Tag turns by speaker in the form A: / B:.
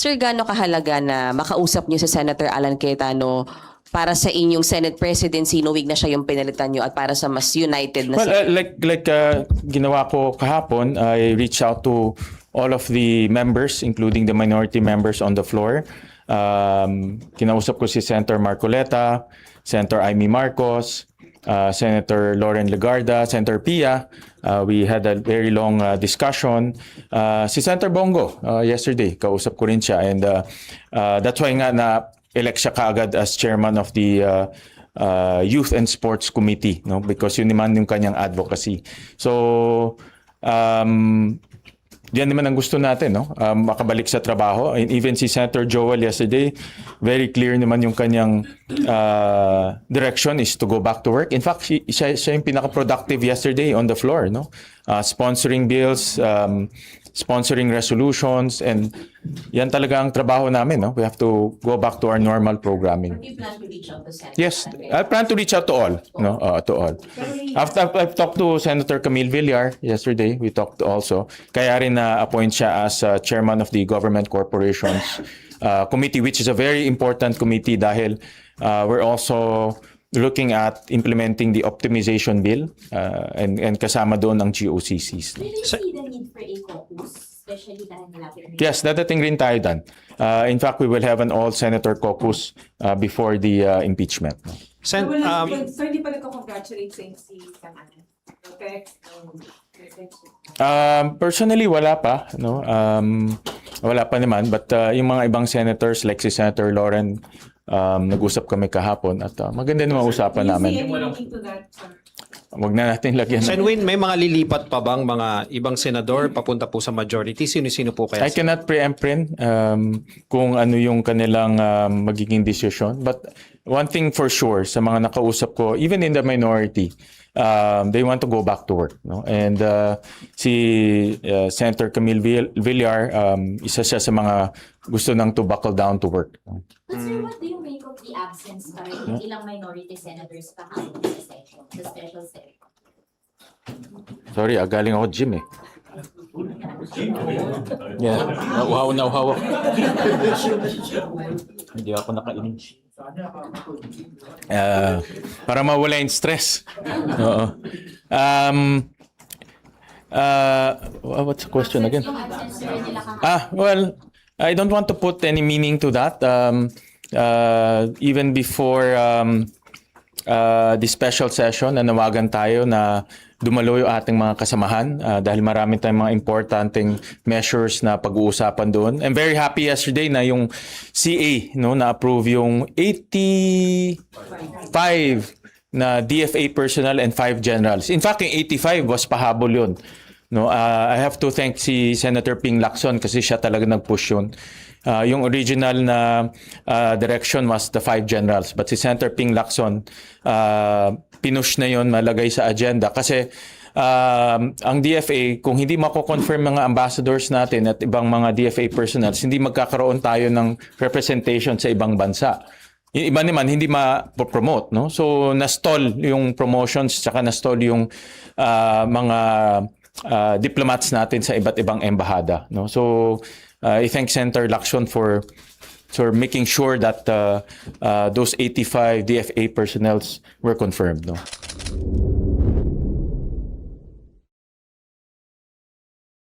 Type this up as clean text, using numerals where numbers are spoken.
A: Sir, gaano kahalaga na makausap niyo si Senator Alan Cayetano para sa inyong Senate presidency, knowing na siya yung pinalitan niyo at para sa mas united na
B: Well, ginawa ko kahapon, I reached out to all of the members, including the minority members on the floor. Kinausap ko si Senator Marcoleta, Senator Amy Marcos, Senator Lauren Legarda, Senator Pia. We had a very long discussion. Si Senator Bongo, yesterday, kausap ko rin siya. And that's why nga na-elect siya kaagad as chairman of the Youth and Sports Committee, no? Because yun naman yung kanyang advocacy. So, yan naman ang gusto natin, no? Makabalik sa trabaho. And even si Senator Joel yesterday, very clear naman yung kanyang direction is to go back to work. In fact, siya yung pinaka-productive yesterday on the floor, no? Sponsoring bills, sponsoring resolutions, and yan talaga ang trabaho namin, no? We have to go back to our normal programming.
C: Do you plan to reach out to Senator?
B: Yes, I plan to reach out to all, no? To all. After I've talked to Senator Camille Villar yesterday, we talked also. Kaya rin na-appoint siya as chairman of the Government Corporations Committee, which is a very important committee dahil we're also looking at implementing the optimization bill and kasama doon ang GOCCs.
C: Do you see the need for a caucus, especially dahil malapit?
B: Yes, dadating rin tayo dan. In fact, we will have an all-senator caucus before the impeachment.
D: Sir,
E: hindi pa nagko-congratulate sa si Kanan. Okay?
B: Personally, wala pa, no? Wala pa naman, but yung mga ibang senators like si Senator Lauren, nag-usap kami kahapon at maganda naman usapan namin. Wag na natin lagyan.
D: Senwin, may mga lilipat pa bang mga ibang senador papunta po sa majority? Sino-sino po kaya?
B: I cannot preempt rin kung ano yung kanilang magiging decision. But one thing for sure, sa mga nakausap ko, even in the minority, they want to go back to work, no? And si Senator Camille Villar, isa siya sa mga gusto nang to buckle down to work.
C: But sir, what do you make of the absence pa rin ng ilang minority senators kahapon sa session, sa special session?
B: Sorry, galing ako gym eh. Yeah, nauhaw. Hindi ako nakainom. Para mawala yung stress. Oo. What's the question again?
C: Yung absence sir nila kahapon.
B: Well, I don't want to put any meaning to that. Even before the special session, nanawagan tayo na dumalo yung ating mga kasamahan dahil marami tayong mga importanteng measures na pag-uusapan doon. I'm very happy yesterday na yung CA, no, na-approve yung 85 na DFA personnel and 5 generals. In fact, yung 85 was pahabol yun. No, I have to thank si Senator Ping Lacson kasi siya talaga nag-push yun. Yung original na direction was the 5 generals, but si Senator Ping Lacson pinush na yon, malagay sa agenda kasi ang DFA, kung hindi mako-confirm mga ambassadors natin at ibang mga DFA personnel, hindi magkakaroon tayo ng representation sa ibang bansa. Yung iba naman hindi ma-promote, no? So na-stall yung promotions tsaka na-stall yung mga diplomats natin sa iba't ibang embahada, no? So I thank Senator Lacson for making sure that those 85 DFA personnel were confirmed, no?